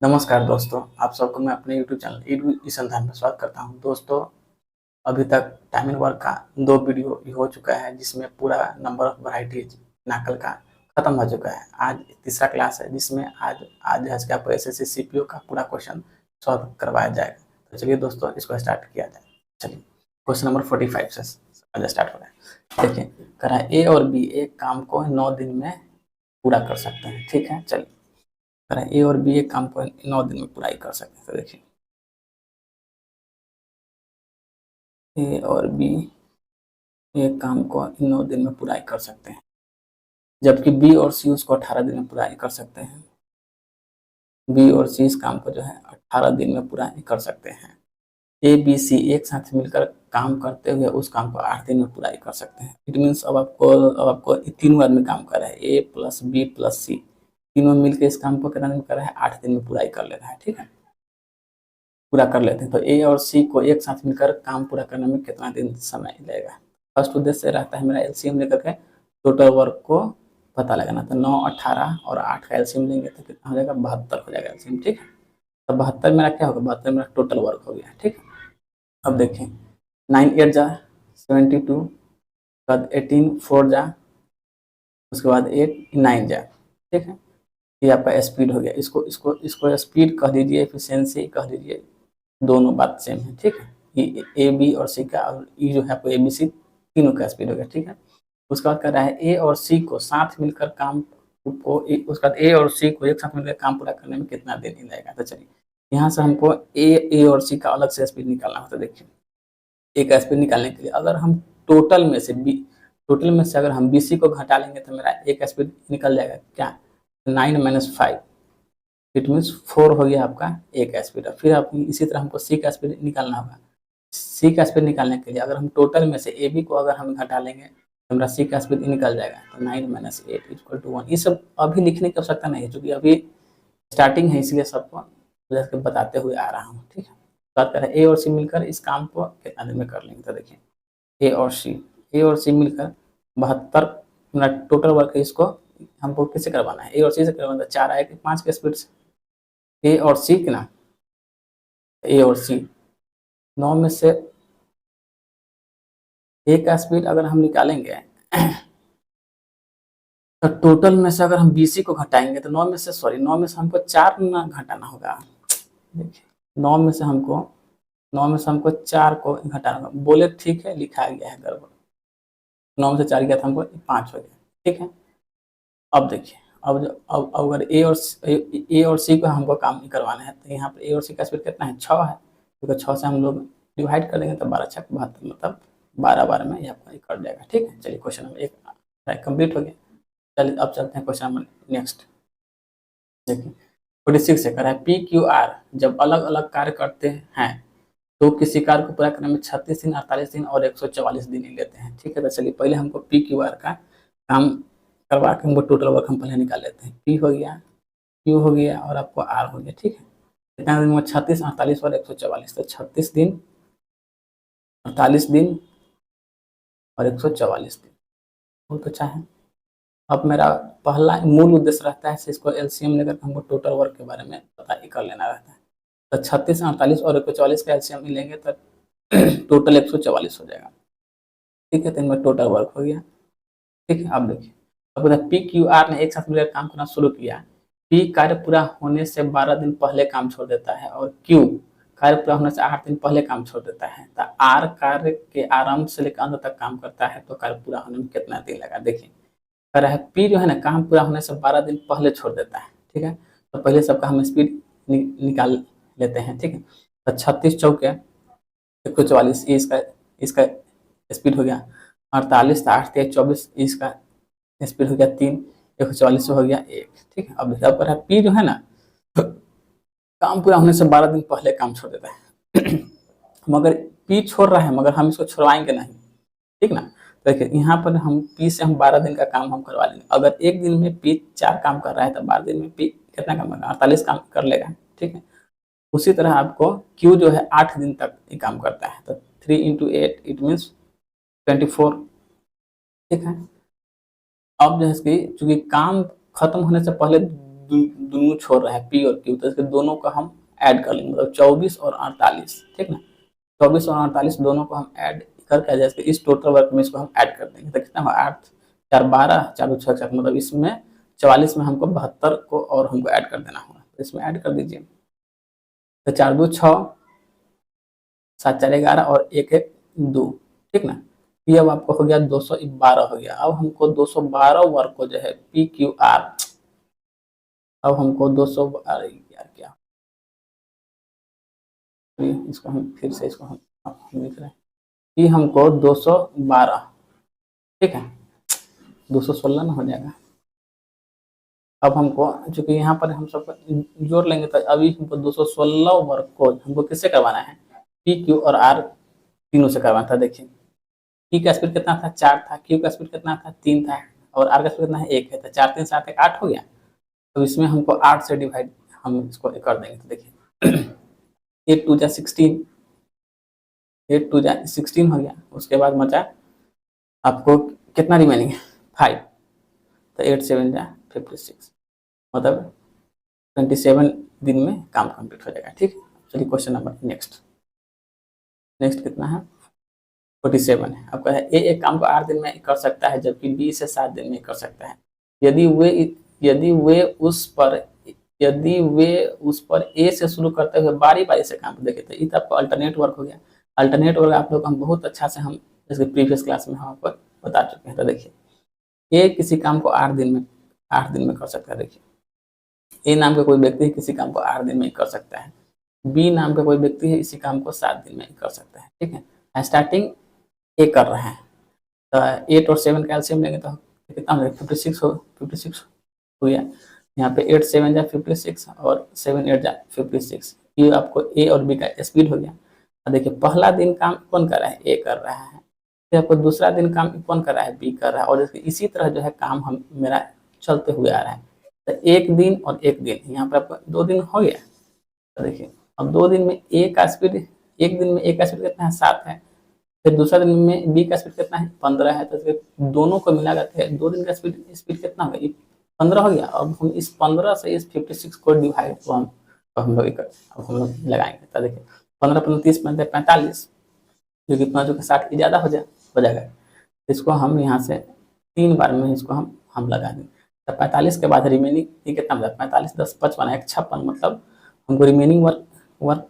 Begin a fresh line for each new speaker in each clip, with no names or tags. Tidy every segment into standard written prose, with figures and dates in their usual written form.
नमस्कार दोस्तों, आप सबको मैं अपने यूट्यूब चैनल ईसंधान में स्वागत करता हूं। दोस्तों, अभी तक टाइम एंड वर्क का 2 वीडियो हो चुका है, जिसमें पूरा नंबर ऑफ वैरायटीज नाकल का खत्म हो चुका है। आज तीसरा क्लास है, जिसमें आज आज आज के आपको एसएससी सीपीओ का पूरा क्वेश्चन सॉल्व करवाया जाएगा। तो चलिए दोस्तों, इसको स्टार्ट किया जाए। चलिए क्वेश्चन नंबर 45 से आज स्टार्ट हो रहा है। देखिए, कह रहा है ए और बी एक काम को 9 दिन में पूरा कर सकते हैं। ठीक है, चलिए करें ए और बी एक काम को 9 दिन में पूरा ही कर सकते हैं। तो देखिए, ए और बी एक काम को 9 दिन में पूरा ही कर सकते हैं, जबकि बी और सी उसको 18 दिन में पूरा ही कर सकते हैं। बी और सी इस काम को जो है 18 दिन में पूरा ही कर सकते हैं। ए बी सी एक साथ मिलकर काम करते हुए उस काम को 8 दिन में पूरा ही कर सकते हैं। इट मीन्स अब आपको तीनों आदमी काम कर रहा है, ए प्लस बी प्लस सी, तीनों मिलकर इस काम को कितना दिन में कर रहा है? 8 दिन में पूरा ही कर ले रहा है। ठीक है, पूरा कर लेते हैं। तो ए और सी को एक साथ मिलकर काम पूरा करने में कितना दिन समय लगेगा? फर्स्ट उद्देश्य रहता है मेरा एलसीएम लेकर के टोटल वर्क को पता लगाना। तो 9, 18 और 8 का एलसीएम लेंगे तो कितना हो जाएगा? 72 हो जाएगा एलसीएम। ठीक है, तो 72 मेरा क्या होगा? 72 मेरा टोटल वर्क हो गया। ठीक है, अब देखिए 9 8 जा 72, बाद 18 4 जा, उसके बाद 8 9 जा। ठीक है, ये आपका स्पीड हो गया। इसको इसको इसको स्पीड कह दीजिए, एफिशिएंसी कह दीजिए, दोनों बात सेम है। ठीक है, ये ए बी और सी का, और ये जो है आपको ए बी सी तीनों का स्पीड हो गया। ठीक है, उसके बाद कर रहा है ए और सी को साथ मिलकर काम को, उसके बाद ए और सी को एक साथ मिलकर काम पूरा करने में कितना दिन लगेगा? तो चलिए यहाँ से हमको ए और सी का अलग से स्पीड निकालना होता है। देखिए, ए का स्पीड निकालने के लिए अगर हम टोटल में से अगर हम बी सी को घटा लेंगे तो मेरा ए का स्पीड निकल जाएगा क्या? 9 - 5, इट मीन्स 4 हो गया आपका ए का स्पीड। फिर आप इसी तरह हमको सी का स्पीड निकालना होगा। सी का स्पीड निकालने के लिए अगर हम टोटल में से ए बी को अगर हम घटा लेंगे तो हमारा सी का स्पीड निकल जाएगा। तो 9 - 8 = 1। ये सब अभी लिखने की आवश्यकता नहीं है, क्योंकि अभी स्टार्टिंग है, इसलिए सबको बताते हुए आ रहा हूँ। ठीक है, बात करें ए और सी मिलकर इस काम को कितना दिन में कर लेंगे? तो देखिए ए और सी मिलकर 72 मिनट टोटल वर्क है। इसको हमको किससे करवाना है? ए और सी से करवाना है। 4 आएगा 5 के स्पीड से। ए और सी के ना, ए और सी 9 में से ए का स्पीड अगर हम निकालेंगे तो टोटल में से अगर हम बीसी को घटाएंगे तो 9 में से हमको 4 ना घटाना होगा। देखिए 9 में से हमको 4 को घटाना होगा। बोले ठीक है, लिखा गया है गड़बड़। 9 में से 4 गया था, हमको 5 हो गया। ठीक है, अब देखिए, अब अगर ए और सी को हमको काम करवाना है तो यहाँ पर ए और सी का स्पीड कितना है? 6 है। क्योंकि 6 से हम लोग डिवाइड कर देंगे तो 12 6 72, मतलब 12 में ये आपका कट जाएगा। ठीक है, चलिए क्वेश्चन नंबर 1 कंप्लीट हो गया। चलिए अब चलते हैं क्वेश्चन नंबर नेक्स्ट। देखिए 46 से कह रहा है पी क्यू आर जब अलग अलग कार्य करते हैं तो किसी कार्य को पूरा करने में 36 दिन, 48 दिन और 144 दिन लेते हैं। ठीक है, तो चलिए पहले हमको पी क्यू आर का काम करवा के हमको टोटल वर्क हम पहले निकाल लेते हैं। पी हो गया, क्यू हो गया और आपको आर हो गया। ठीक है, कितना दिन में? 36, 48 और 144। तो 36 दिन, 48 दिन और 144 दिन। बहुत अच्छा है। अब मेरा पहला मूल उद्देश्य रहता है इसको एलसीएम लेकर हमको टोटल वर्क के बारे में पता ही कर लेना रहता है। तो 36, 48 और 144 का एलसीएम लेंगे तो टोटल 144 हो जाएगा। ठीक है, तो इनमें टोटल वर्क हो गया। ठीक है, अब देखिए, अब पी क्यू आर ने एक साथ मिलकर काम करना शुरू किया। पी कार्य पूरा होने से 12 दिन पहले काम छोड़ देता है और क्यू कार्य पूरा होने से 8 दिन पहले काम छोड़ देता है। तो आर कार्य के आरंभ से लेकर अंत तक काम करता है, तो कार्य पूरा होने में कितना दिन लगा? देखिए कह रहा है पी जो है ना, काम पूरा होने से 12 दिन पहले छोड़ देता है। ठीक है, तो पहले सबका हम स्पीड निकाल लेते हैं। ठीक है, तो 36 चौके 144, इसका इसका स्पीड हो गया। 48 था 8 3 24, इसका स्पीड हो गया 3, 144 हो गया 1। ठीक है, अब देखिए अब पी जो है ना, काम पूरा होने से 12 दिन पहले काम छोड़ देता है मगर पी छोड़ रहा है, मगर हम इसको छोड़वाएंगे नहीं। ठीक ना, तो देखिए यहाँ पर हम पी से हम 12 दिन का काम हम करवा लेंगे। अगर एक दिन में पी 4 काम कर रहा है तो 12 दिन में पी कितना काम करेगा? 48 काम कर लेगा। ठीक है, उसी तरह आपको क्यू जो है 8 दिन तक ये काम करता है। तो 3 × 8 इट मीन्स 24। ठीक है, अब जैसे कि चूंकि काम खत्म होने से पहले दोनों छोड़ रहे हैं पी और क्यू, तो इसके दोनों को हम ऐड कर लेंगे, मतलब 24 और 48, ठीक ना। 24 और 48 दोनों को हम ऐड करके जैसे इस टोटल वर्क में इसको हम ऐड कर देंगे, तो कितना हुआ 8 4 12 4 2 6 7, मतलब इसमें 44 में हमको 72 को और हमको ऐड कर देना होगा, तो इसमें ऐड कर दीजिए। तो 4 2 6 7 4 11 और 1 1 2, ठीक ना। ये अब आपको हो गया 212 हो गया। अब हमको 212 वर्ग को जो है पी क्यू आर, अब हमको 200 यार क्या, इसको हम फिर से इसको हम लिख रहे हैं कि हमको 212, ठीक है, 216 ना हो जाएगा। अब हमको चूंकि यहाँ पर हम सब जोड़ लेंगे, तो अभी हमको 216 वर्ग को हमको किससे करवाना है, पी क्यू और आर तीनों से करवाना था। देखिए पी का स्पीड कितना था 4 था, क्यू का स्पीड कितना था 3 था, और आर का स्पीड कितना है 1 है, तो 4 3 7 1 8 हो गया। तो इसमें हमको 8 से डिवाइड हम इसको कर देंगे, तो देखिए 8 2 जा 16, 8 2 जा 16 हो गया। उसके बाद बचा आपको कितना रिमेनिंग है 5, तो 8 7 जा 56, मतलब 27 दिन में काम कंप्लीट हो जाएगा, ठीक है। चलिए क्वेश्चन नंबर नेक्स्ट कितना है 47 है। आपका है ए एक काम को 8 दिन में कर सकता है, जबकि बी से 7 दिन में कर सकता है। यदि वे उस पर ए से शुरू करते हुए बारी बारी से काम, देखे तो ये आपको अल्टरनेट वर्क हो गया। अल्टरनेट वर्क आप लोग हम बहुत अच्छा से हम इसके प्रीवियस क्लास में हम आपको बता चुके हैं। तो देखिए ए किसी काम को 8 दिन में कर सकता है। देखिए ए नाम का कोई व्यक्ति किसी काम को 8 दिन में कर सकता है, बी नाम का कोई व्यक्ति है इसी काम को 7 दिन में कर सकता है, ठीक है। स्टार्टिंग ए कर रहे हैं, तो 8 और 7 का एलसीएम लेंगे तो कितना हो जाएगा 56 हो गया। यहाँ पे 8 7 जा 56 और 7 8 जा 56, ये आपको ए और बी का स्पीड हो गया। और देखिए पहला दिन काम कौन कर रहा है, ए कर रहा है, फिर आपको दूसरा दिन काम कौन कर रहा है, बी कर रहा है, और इसी तरह जो है काम हम मेरा चलते हुए आ रहा है। तो एक दिन और एक दिन, यहाँ पर आपको 2 दिन हो गया। तो देखिए अब 2 दिन में ए का स्पीड, एक दिन में ए का स्पीड कितना है 7 है, फिर दूसरा दिन में बी का स्पीड कितना है 15 है, तो फिर दोनों को मिला करते हैं 2 दिन का स्पीड कितना हो गया 15 हो गया। अब हम इस 15 से इस 56 को डिवाइड तो हम लोग अब हम लोग लगाएंगे। तो देखिए 15 15 30 45, जो कि 5 का 60 ज़्यादा हो जाएगा। इसको हम यहाँ से 3 बार में इसको हम लगा देंगे। तो 45 के बाद रिमेनिंग ये कितना बचा 45 10 55 1 56, मतलब हमको रिमेनिंग वर्क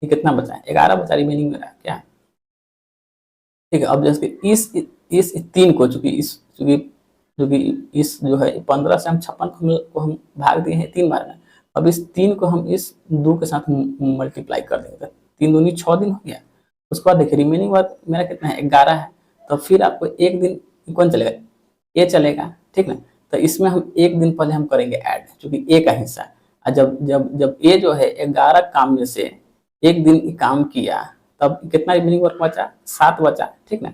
ये कितना बचा है 11 बचा रिमेनिंग मेरा क्या, ठीक है। अब जैसे इस 3 को चूंकि इस जो है 15 से हम 56 को हम भाग दिए हैं 3 बार में, अब इस 3 को हम इस 2 के साथ मल्टीप्लाई कर देंगे, 3 दूनी 6 दिन हो गया। उसके बाद देखिए रिमेनिंग वर्क मेरा कितना है 11 है, तो फिर आपको एक दिन कौन चलेगा ए चलेगा, ठीक ना। तो इसमें हम एक दिन पहले हम करेंगे ऐड, चूंकि ए का हिस्सा, और जब ए जो है 11 काम में से एक दिन काम किया, तब कितना रिमेनिंग वर्क बचा 7 बचा, ठीक ना।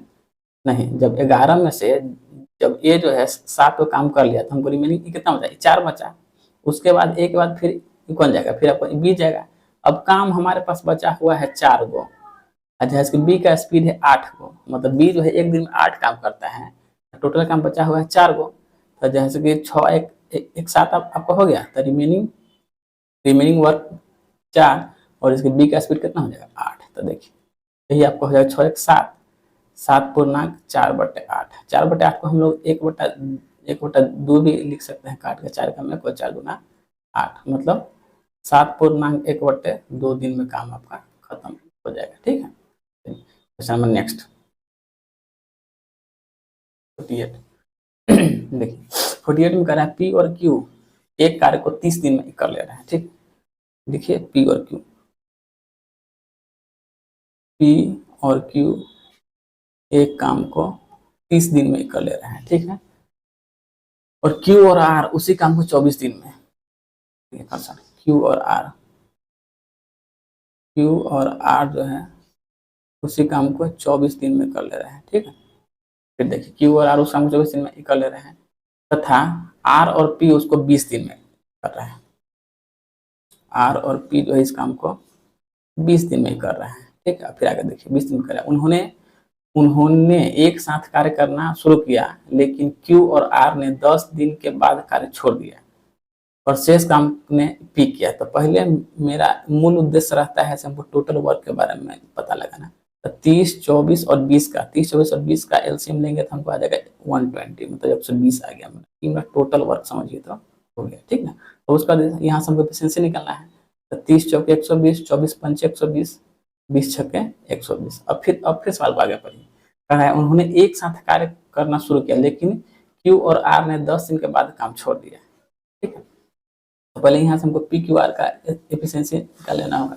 नहीं, जब 11 में से जब ए जो है 7 को काम कर लिया, तो हमको रिमेनिंग कितना बचा 4 बचा। उसके बाद ए के बाद फिर कौन जाएगा, फिर आपको बी जाएगा। अब काम हमारे पास बचा हुआ है 4 गो, अच्छा इसके बी का स्पीड है 8 गो, मतलब बी जो है एक दिन में 8 काम करता है, टोटल काम बचा हुआ है 4 गो। तो जैसे कि 6 1 7 आपको हो गया, तो रिमेनिंग वर्क 4, और इसके बी का स्पीड कितना हो जाएगा 8। तो देखिए यही आपको हो जाएगा 6 1 7 7 पूर्णांक 4/8, 4/8 को हम लोग 1/2 भी लिख सकते हैं, काट के 4 का में को 4 गुना 8, मतलब 7 पूर्णांक 1/2 दिन में काम आपका खत्म हो जाएगा, ठीक है। क्वेश्चन नंबर नेक्स्ट 48 देखिए 48 में कह रहा है पी और क्यू एक कार्य को 30 दिन में कर ले रहे हैं, ठीक। देखिए पी और क्यू एक काम को 30 दिन में कर ले रहे हैं, ठीक है। और क्यू और आर उसी काम को 24 दिन में, क्यू और आर जो है उसी काम को 24 दिन में कर ले रहे हैं, ठीक है। फिर देखिए क्यू और आर उस काम को 24 दिन में कर ले रहे हैं, तथा आर और पी उसको 20 दिन में कर रहे हैं। आर और पी जो है इस काम को 20 दिन में कर रहे हैं, ठीक है। फिर आगे देखिए 20 दिन में कर रहे हैं। उन्होंने एक साथ कार्य करना शुरू किया, लेकिन क्यू और आर ने 10 दिन के बाद कार्य छोड़ दिया। और शेष काम ने पी किया। तो पहले मेरा मूल उद्देश्य रहता है हमको टोटल वर्क के बारे में पता लगाना। तो 30, 24 और 20 का 30, 24 और 20 का एलसीएम लेंगे तो हमको आ जाएगा 120, मतलब 120 आ गया मेरा टोटल वर्क समझिए तो हो गया, ठीक ना। तो उसका यहाँ से हमको एफिशिएंसी निकालना है। तो 30 चौके 120, 24 पंचे 120, 20 छक्के 120। अब फिर सवाल को आगे पढ़िए। कहा है उन्होंने एक साथ कार्य करना शुरू किया, लेकिन क्यू और आर ने 10 दिन के बाद काम छोड़ दिया, ठीक है। तो पहले यहाँ से हमको पी क्यू आर का एफिशिएंसी निकाल लेना होगा।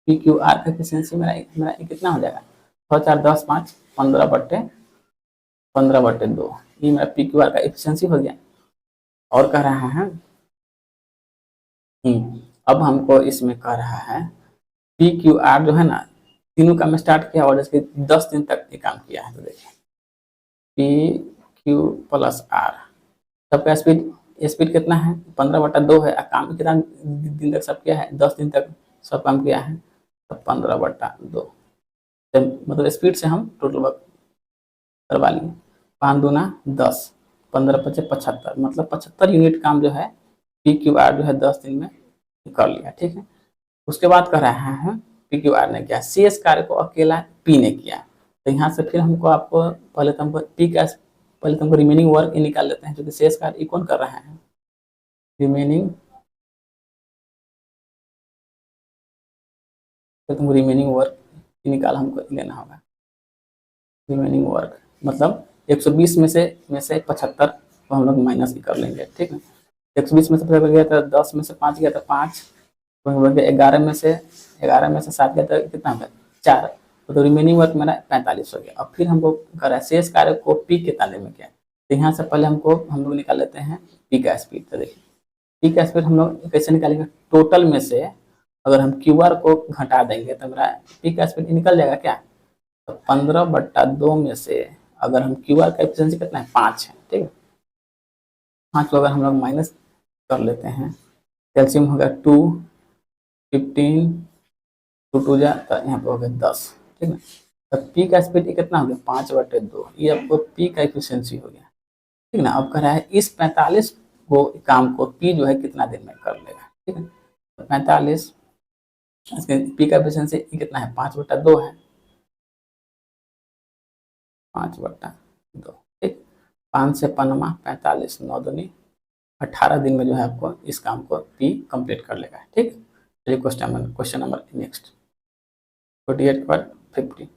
पी क्यू आर का एफिशिएंसी मेरा कितना हो जाएगा, 6 4 10 5 15/2, ये मेरा पी क्यू आर का एफिशिएंसी हो गया। और कह रहा है अब हमको इसमें कह रहा है पी क्यू आर जो है ना, तीनों काम स्टार्ट किया और इसके 10 दिन तक ये काम किया है। तो देखिए पी क्यू प्लस आर, सबका स्पीड कितना है, 15/2 है। काम कितना दिन तक सब किया है, 10 दिन तक सब काम किया है, तो 15/2, मतलब स्पीड से हम टोटल वर्क करवा लिए। 5 दूना 10, 15 पचे 75, मतलब 75 यूनिट काम जो है पी क्यू आर जो है 10 दिन में कर लिया, ठीक है। उसके बाद कर रहा है पी क्यू आर ने किया, सी एस कार्य को अकेला पी ने किया। तो यहाँ से फिर आपको पहले तो हमको पी का पहले तो हमको रिमेनिंग वर्क निकाल लेते हैं, जो कि सी एस कार्य कौन कर रहा है, रिमेनिंग तुमको रिमेनिंग वर्क निकाल हमको लेना होगा। रिमेनिंग वर्क मतलब 120 में से 75 को हम लोग माइनस कर लेंगे, ठीक है। 120 में से 75 गया था, 10 में से 5 गया था 5, 11 में से 7 गया था, कितना हो गया 4, तो रिमेनिंग वर्क मेरा 45 हो गया। अब फिर हमको करा शेष कार्य को पी के ताले में किया। तो यहाँ से पहले हम लोग निकाल लेते हैं पी का स्पीड। तो देखिए पी का स्पीड हम लोग कैसे निकालेंगे, टोटल में से अगर हम क्यू आर को घटा देंगे तो मेरा पी का स्पीड निकल जाएगा क्या, तो 15/2 में से अगर हम क्यू आर का एफिशिएंसी कितना है 5 है, ठीक है। 5 को अगर हम लोग माइनस कर लेते हैं, कैल्शियम होगा 2, 15, 2 2 जा, तो यहाँ पे हो गया 10, ठीक है। तो पी का स्पीड कितना हो गया 5/2, ये आपको पी का एफिशिएंसी हो गया, ठीक है ना। अब कह रहा है इस 45 को काम को पी जो है कितना दिन में कर लेगा, ठीक है। तो 45 पी का एफिशिएंसी कितना है 5/2 है, 5/2, ठीक। 5 से 5 45, 9 दूनी 18 दिन में जो है आपको इस काम को पी कंप्लीट कर लेगा, ठीक। चलिए क्वेश्चन नंबर नेक्स्ट 48 के बाद 50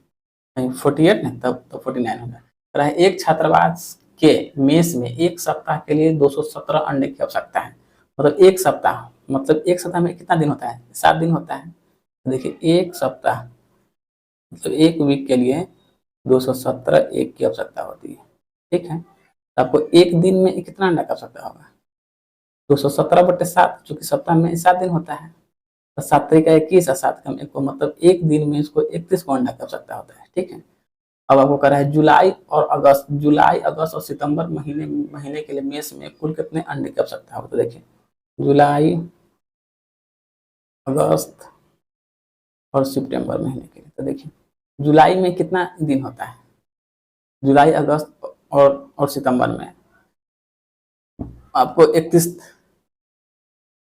नहीं 48 नहीं तब 49 होगा। एक छात्रावास के मेस में एक सप्ताह के लिए 217 अंडे की आवश्यकता है, मतलब एक सप्ताह, मतलब एक सप्ताह में कितना दिन होता है, 7 दिन होता है। देखिए एक सप्ताह मतलब एक वीक के लिए 217 एग की आवश्यकता होती है, ठीक है। तो आपको एक दिन में कितना अंडा की आवश्यकता होगा, 217/7, चूंकि सप्ताह में 7 दिन होता है, तो 7 3 21 और 7 कम 1 को, मतलब एक दिन में इसको 31 को अंडा की आवश्यकता होता है, ठीक है। अब आपको कह रहा है जुलाई अगस्त और सितंबर महीने के लिए मेस में कुल कितने अंडे की आवश्यकता होगी। तो देखिए जुलाई अगस्त और सितंबर महीने के लिए, तो देखिए जुलाई में कितना दिन होता है, जुलाई अगस्त और सितंबर में आपको 31,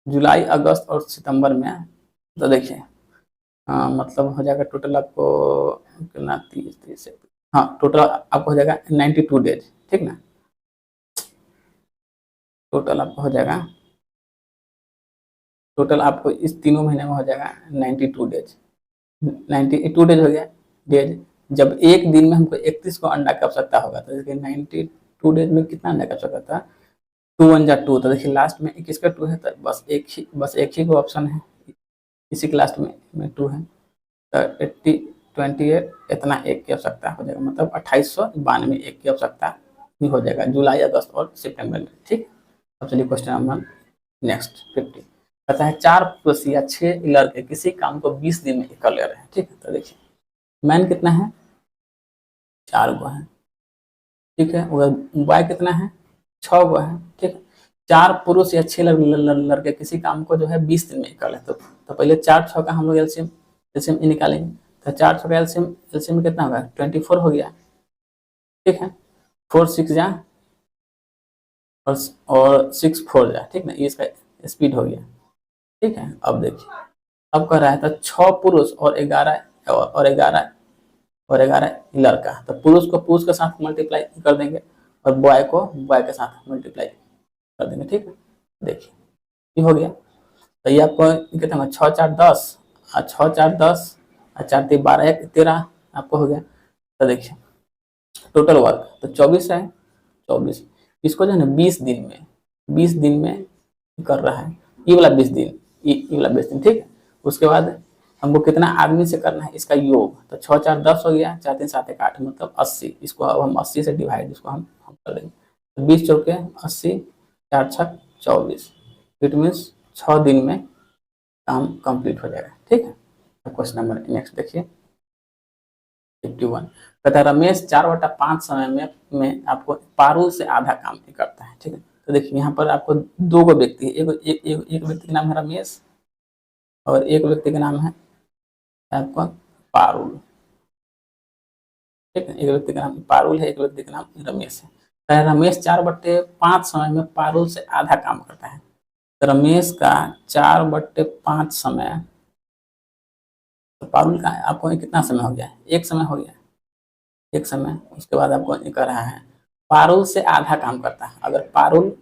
जुलाई अगस्त और सितंबर में, तो देखिए मतलब हो जाएगा टोटल आपको कितना 30 हाँ टोटल आपको हो जाएगा 92 डेज, ठीक ना। टोटल आपको हो जाएगा, टोटल आपको इस तीनों महीने में हो जाएगा 92 डेज, 92 डेज हो गया डेज। जब एक दिन में हमको 31 को अंडा की आवश्यकता होगा, तो देखिए 92 डेज में कितना अंडा की आवश्यकता था, 2 1 जा 2, तो देखिए लास्ट में 21 का 2 है, तो बस एक ही को ऑप्शन है, इसी के लास्ट में 2 है, तो 80 28 इतना एक की आवश्यकता हो जाएगा, मतलब 2892 एक की आवश्यकता ही हो जाएगा जुलाई अगस्त और सितंबर में, ठीक। अब चलिए क्वेश्चन नंबर नेक्स्ट 50 कहता है 4 पुरुष या 6 लड़के किसी काम को 20 दिन में कर ले रहे हैं, ठीक है। तो देखिए मैन कितना है 4 गो है, ठीक है। वाई कितना है 6 गो है, ठीक है। 4 पुरुष या 6 लड़के किसी काम को जो है 20 दिन में कर ले, तो पहले 4 6 का हम लोग एलसीएम निकालेंगे। तो 4 6 का एलसीएम में कितना होगा 24 हो गया, ठीक है। 4 6 जा और 6 4 जा, ठीक ना, ये इसका स्पीड हो गया, ठीक है। अब देखिए, अब कह रहा है तो 6 पुरुष और 11 और 11 लड़का, तो पुरुष को पुरुष के साथ मल्टीप्लाई कर देंगे और बॉय को बॉय के साथ मल्टीप्लाई कर देंगे, ठीक है। देखिए ये हो गया, तो ये आपको कितना होगा, 6 4 10 और 6 4 10 और 4 3 12 1 13 आपको हो गया। तो देखिए टोटल वर्क तो 24 है, 24 इसको जो है ना 20 दिन में कर रहा है, ये वाला 20 दिन, ये वाला 20 दिन, ठीक है। उसके बाद हमको कितना आदमी से करना है इसका योग, तो 6 4 10 हो गया, 4 3 7 1 8 मतलब 80, इसको अब हम 80 से डिवाइड इसको हम कर देंगे, तो 20 चौके 80, 4 6 24, इट मीन्स 6 दिन में काम कंप्लीट हो जाएगा, ठीक है। क्वेश्चन नंबर नेक्स्ट देखिए 51, कहता है रमेश 4/5 समय में आपको पारुल से आधा काम करता है, ठीक है। तो देखिए यहाँ पर आपको दो गो व्यक्ति है, एक व्यक्ति का नाम है रमेश और एक व्यक्ति का नाम है आपका पारुल, ठीक है। एक व्यक्ति का नाम पारुल है, एक व्यक्ति का नाम रमेश है। रमेश 4/5 समय में पारुल से आधा काम करता है, तो रमेश का 4/5 समय, तो पारुल का आपको कितना समय हो गया, एक समय हो गया, एक समय। उसके बाद आपको कर रहा है पारुल से आधा काम करता है, अगर पारुल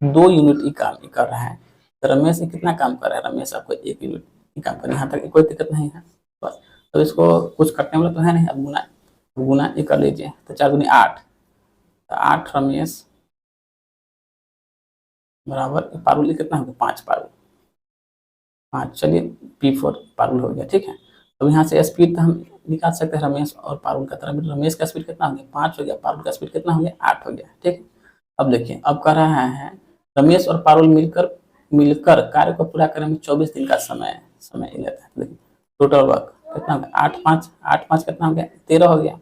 2 यूनिट ही काम कर रहा है तो रमेश कितना काम कर रहा है, रमेश आपको 1 यूनिट ही काम कर, यहाँ तक कोई दिक्कत नहीं है बस। तो इसको कुछ करने वाला तो है नहीं, अब गुना ये कर लीजिए, तो 4 दूनी 8, तो 8 रमेश बराबर पारुल कितना होगा 5 पारुल 5, चलिए P4 पारुल हो गया, ठीक है। अब यहाँ से स्पीड तो हम निकाल सकते हैं रमेश और पारुल का, तरह रमेश का स्पीड कितना हो गया 5 हो गया, पारुल का स्पीड कितना हो गया 8 हो गया, ठीक है। अब देखिए अब कर रहा है रमेश और पारुल मिलकर कार्य को पूरा करने में 24 दिन का समय लेता है। देखिए टोटल वर्क कितना हो गया 8 5 कितना हो गया 13 हो गया,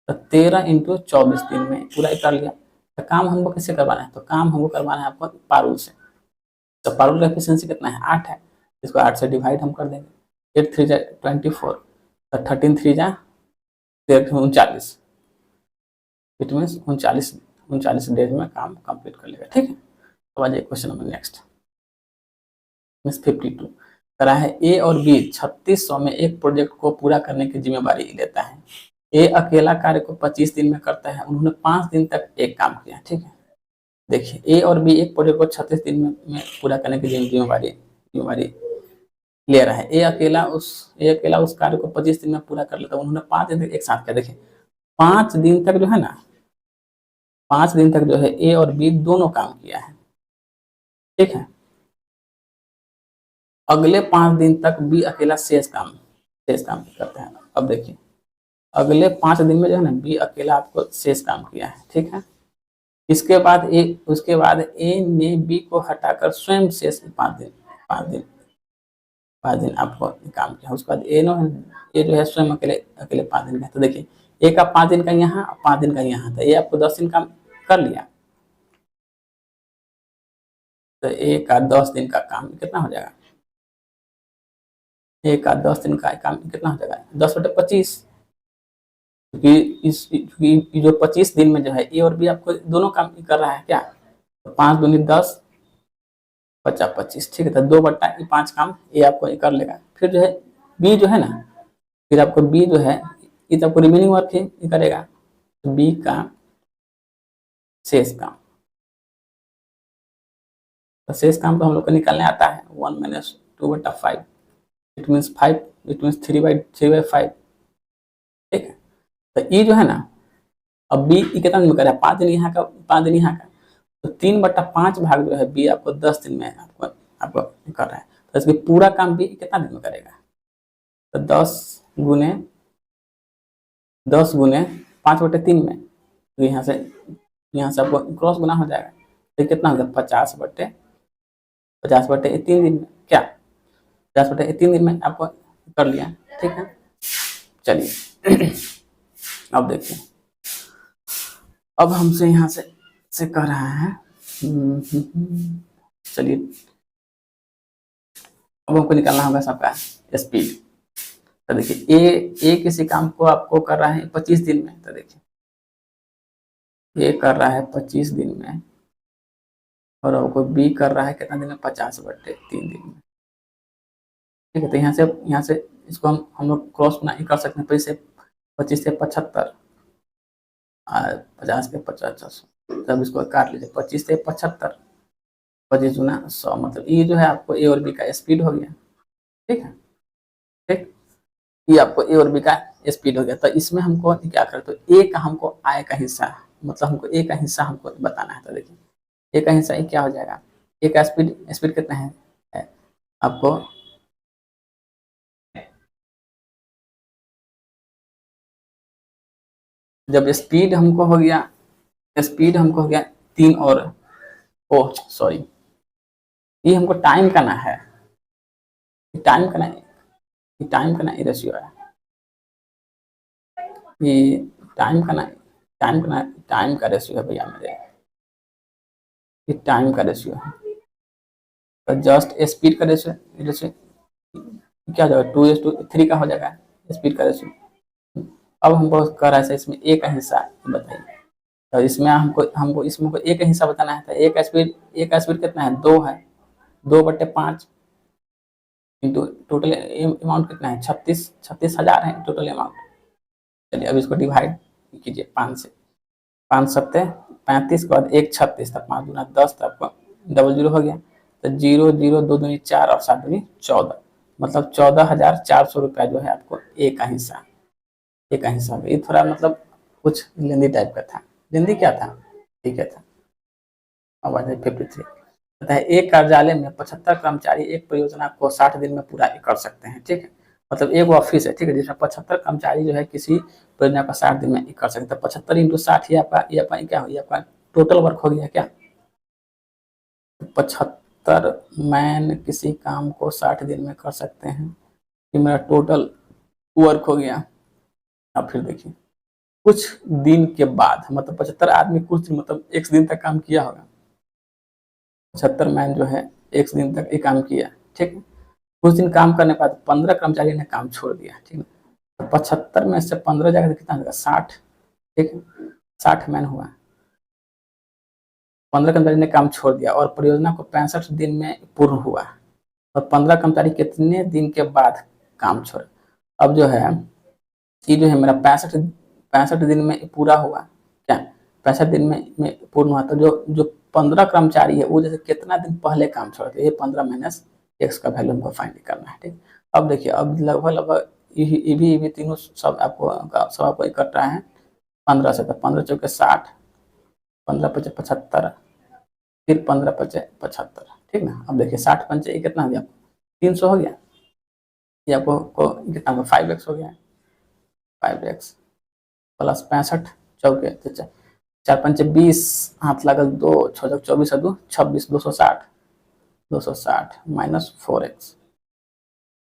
तो 13 × 24 दिन में पूरा कर लिया। तो काम हमको किससे करवाना है, तो काम हमको करवाना है आपको पारुल से, तो पारुल का एफिशिएंसी कितना है 8 है, इसको 8 से डिवाइड हम कर देंगे, 8 3 24, 13 3 39, इट मीन्स 39 डेज में काम कंप्लीट कर लेगा, ठीक है। तो आ जाइए क्वेश्चन नंबर नेक्स्ट 52, करा है ए और बी 3600 में एक प्रोजेक्ट को पूरा करने की जिम्मेवारी लेता है। ए अकेला कार्य को 25 दिन में करता है, उन्होंने 5 दिन तक एक काम किया, ठीक है। देखिए ए और बी एक प्रोजेक्ट को 36 दिन में पूरा करने की जिम्मेवारी ले रहा है। ए अकेला उस कार्य को 25 दिन में पूरा कर लेता है, उन्होंने 5 दिन तक एक साथ किया। देखिए 5 दिन तक जो है ना, 5 दिन तक जो है ए और बी दोनों काम किया है, ठीक है। अगले 5 दिन तक बी अकेला शेष काम करता है। अब देखिए अगले 5 दिन में जो है ना बी अकेला आपको शेष काम किया है, ठीक है। उसके बाद ए ने बी को हटाकर स्वयं शेष 5 दिन आपको काम किया। उसके बाद ए जो है स्वयं अकेले 5 दिन का, तो देखिए ए का 5 दिन का यहाँ 5 दिन का यहाँ, तो ए आपको 10 दिन काम कर लिया, तो ए का 10 दिन का काम कितना हो जाएगा, ए का 10 दिन का काम कितना हो जाएगा 10/25, क्योंकि जो 25 दिन में जो है ए और बी आपको दोनों काम कर रहा है क्या, तो 5 दूनी 10 50 25, ठीक है। तो 2/5 काम ए आपको कर लेगा। फिर जो है बी जो है ना, फिर आपको बी जो है ये तो आपको रिमेनिंग वर्क ही करेगा, तो बी का शेष काम, तो शेष काम तो हम लोग को निकालने आता है 1 - 2/5, इट मीन्स 3/5, ठीक है। तो ये जो है ना, अब बी कितना दिन में करेगा 5 दिन यहाँ का 5 दिन यहाँ का, तो 3/5 भाग जो है बी आपको 10 दिन में आपको कर रहा है, तो इसके पूरा काम बी कितना दिन में करेगा, तो 10 गुने 5/3 में, तो यहाँ से आपको क्रॉस गुना हो जाएगा, तो कितना हो गया 50/3 दिन में, क्या 50/3 दिन में आपको कर लिया, ठीक है। चलिए अब देखिए अब हमसे यहाँ से कर रहा है, चलिए अब हमको निकालना होगा सबका स्पीड। तो देखिए ए किसी काम को आपको कर रहा है 25 दिन में, तो देखिए ए कर रहा है 25 दिन में और कोई बी कर रहा है कितना दिन में, 50/3 दिन में। ठीक है, तो यहाँ से इसको हम लोग क्रॉस बना कर सकते हैं। 25 से 75, 50 के 50, तब इसको काट लीजिए। 25 से 75, 25×100, मतलब ये जो है आपको ए और बी का स्पीड हो गया। ठीक है, ठीक, ये आपको ए और बी का स्पीड हो गया। तो इसमें हमको क्या करें, तो ए का हमको आय का हिस्सा, मतलब हमको ए का हिस्सा हमको बताना है। तो देखिए ए का हिस्सा क्या हो जाएगा, ए का स्पीड कितना है आपको, जब स्पीड हमको हो गया 3 और, ओ सॉरी, ये हमको टाइम करना है, टाइम करना है, टाइम करना रेशियो है, ये टाइम का रेशियो है भैया मेरे, ये टाइम का रेशियो है। तो जस्ट स्पीड का रेशियो क्या हो जाएगा, 2:3 का हो जाएगा स्पीड का रेशियो। अब हमको कर रहा है इसमें ए का हिस्सा बताइए। तो इसमें हमको इसमें को ए का हिस्सा बताना है। तो ए का स्पीड कितना है, 2 है, 2/5 इंटू टोटल अमाउंट कितना है, 36,000 है टोटल अमाउंट। चलिए अब इसको डिवाइड कीजिए 5 से, 5 सत्ते 35 के बाद 1 36, तब 5 दूना 10, तब आपको 00 हो गया। तो 0 0 2 दूनी 4 और 7 दूनी 14, मतलब 14,400 रुपया जो है आपको ए का हिस्सा, ए का हिस्सा। ये थोड़ा मतलब कुछ लेंदी टाइप का था, लेंदी क्या था, ठीक है था। अब आ जाए 53, कहता है एक कार्यालय में 75 कर्मचारी एक परियोजना को 60 दिन में पूरा कर सकते हैं। ठीक है, मतलब एक ऑफिस है, ठीक है, जिसमें 75 कर्मचारी जो है किसी परियोजना को 60 दिन में कर सकते हैं। 75 × 60 ये आपका क्या हो, ये आपका टोटल वर्क हो गया क्या, 75 मैन किसी काम को 60 दिन में कर सकते हैं, ये मेरा टोटल वर्क हो गया। अब फिर देखिए कुछ दिन के बाद, मतलब 75 आदमी कुछ मतलब एक दिन तक काम किया होगा, 75 मैन जो है एक दिन तक ये काम किया। ठीक है, कुछ दिन काम करने के बाद 15 कर्मचारी ने काम छोड़ दिया। ठीक है, तो 75 में से 15 जाकर कितना होगा, 60। ठीक है, 60 मैन हुआ, 15 कर्मचारी ने काम छोड़ दिया और परियोजना को 65 दिन में पूर्ण हुआ। और 15 कर्मचारी कितने दिन के बाद काम छोड़े, अब जो है ये जो है मेरा 65 दिन में पूरा हुआ क्या, 65 दिन में पूर्ण हुआ। तो जो 15 कर्मचारी है वो जैसे कितना दिन पहले काम छोड़ते, ये 15 माइनस एक्स का वैल्यू हमको फाइंड करना है। ठीक, अब देखिए अब लगभग ये भी तीनों सब आपको इकट्ठा है 15 से, तो 15 चौके 60, 15 पचे 75, फिर 15 पचे 75। ठीक ना, अब देखिए 60 पंचे ये कितना हो गया, 300 हो गया, ये आपको कितना होगा, 5x हो गया, 5x प्लस 65 चौके, तो 4 पंचे 20, हाथ लागल 2, 6 24 है 2 26, 260 माइनस 4x।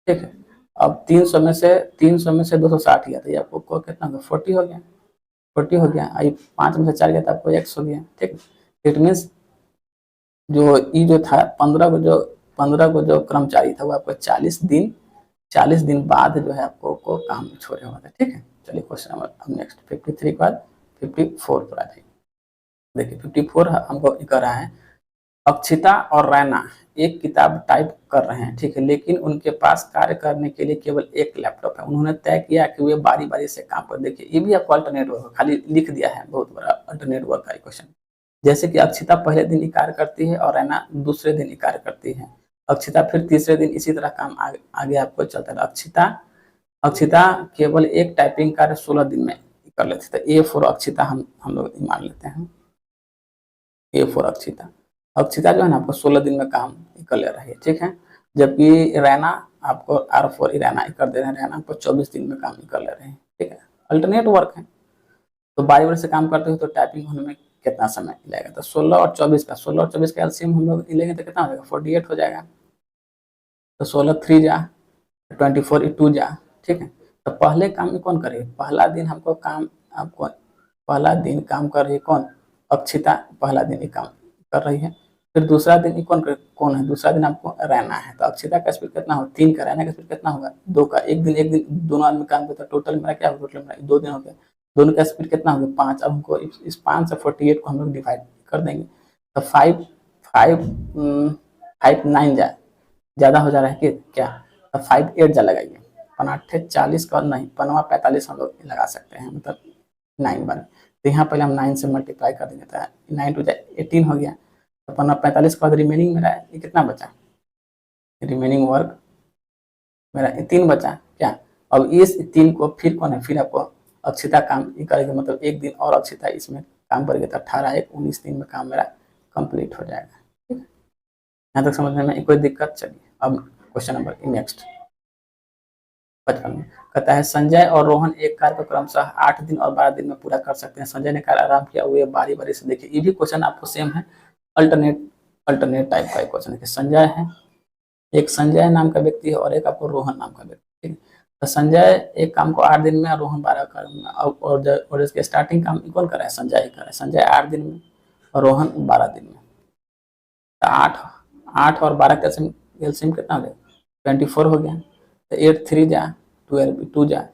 ठीक है, अब 300 में से 260 गया, तो ये आपको कितना होगा, 40 हो गया, 40 हो गया। आई 5 में से 4 गया तो आपको x हो गया। ठीक, इट मीन्स जो ई जो था 15 को जो कर्मचारी था वो आपको 40 दिन बाद जो है आपको काम छोड़े हुआ था। ठीक है, चलिए क्वेश्चन नंबर अब नेक्स्ट 53 के बाद 54 पर आ जाइए। देखिए 54 हमको कर रहा है, अक्षिता और रैना एक किताब टाइप कर रहे हैं। ठीक है, लेकिन उनके पास कार्य करने के लिए केवल एक लैपटॉप है। उन्होंने तय किया कि वे बारी बारी से काम कर, देखिए ये भी आपको अल्टरनेट वर्क खाली लिख दिया है, बहुत बड़ा अल्टरनेट वर्क का क्वेश्चन। जैसे कि अक्षिता पहले दिन ही कार्य करती है और रैना दूसरे दिन ही कार्य करती है। अक्षिता फिर तीसरे दिन इसी तरह काम आगे आपको चलता है। अक्षिता केवल एक टाइपिंग कार्य 16 दिन में कर लेते थे। ए फॉर अक्षिता हम लोग मान लेते हैं, ए फॉर अक्षिता जो है ना आपको 16 दिन में काम कर ले रही है। ठीक है, जबकि रैना आपको आर फॉर रैना कर दे रहे हैं, रैना आपको 24 दिन में काम कर ले रहे हैं। ठीक है, अल्टरनेट वर्क है। तो बारी बारी से काम करते हो तो टाइपिंग होने में कितना समय लगेगा, तो 16 और 24 का एलसीएम हम लोग लेंगे तो कितना हो जाएगा, 48 हो जाएगा। तो 16 3 जा 24 2 जा। ठीक है, तो पहले काम में कौन करे, पहला दिन काम कर रही है कौन, अक्षिता पहला दिन ही काम कर रही है। फिर दूसरा दिन कौन है, दूसरा दिन आपको रहना है। तो अक्षिता का स्पीड कितना हो, 3 का, रहना का स्पीड कितना होगा, 2 का। एक दिन दोनों आदमी काम करता है, टोटल मेरा क्या होगा, टोटल मेरा 2 दिन हो गया। दोनों का स्पीड कितना होगा, 5। अब हमको इस 5 से 48 को हम लोग डिवाइड कर देंगे। तो 5 फाइव 5 9 ज़्यादा हो जा रहा है कि क्या? अब 5 8 जा लगाइए, 5 8 40 का नहीं, 5 45 हम लोग लगा सकते हैं, मतलब 9 बार। तो यहाँ पहले हम 9 से मल्टीप्लाई कर देंगे, तो 9 टू 18 हो गया। तो 45 के बाद रिमेनिंग मेरा ये कितना बचा? रिमेनिंग वर्क मेरा 3 बचा क्या? अब इस 3 को फिर कौन है, फिर आपको अक्षिता काम करेगी, मतलब एक दिन और अक्षिता इसमें काम करेगी, तो 18 1 19 दिन में काम मेरा कंप्लीट हो जाएगा। ठीक है, यहाँ तक समझने में कोई दिक्कत? चलिए अब क्वेश्चन नंबर नेक्स्ट 55 में कहता है संजय और रोहन एक कार्य को क्रमशः 8 दिन और 12 दिन में पूरा कर सकते हैं। संजय ने कार्य आरंभ किया, वे बारी बारी से देखिए, ये भी क्वेश्चन आपको सेम है, अल्टरनेट टाइप का क्वेश्चन है कि संजय है, एक संजय नाम का व्यक्ति है और एक आपको रोहन नाम का व्यक्ति है। तो संजय एक काम को 8 दिन में, रोहन 12 दिन में, और इसके स्टार्टिंग काम कौन कर रहा है? संजय ही कर रहा है। संजय 8 दिन में और रोहन 12 दिन में। तो 8 और 12 का एलसीएम कितना हो गया? 24 हो गया। तो 8 3 जा 12 2 जा,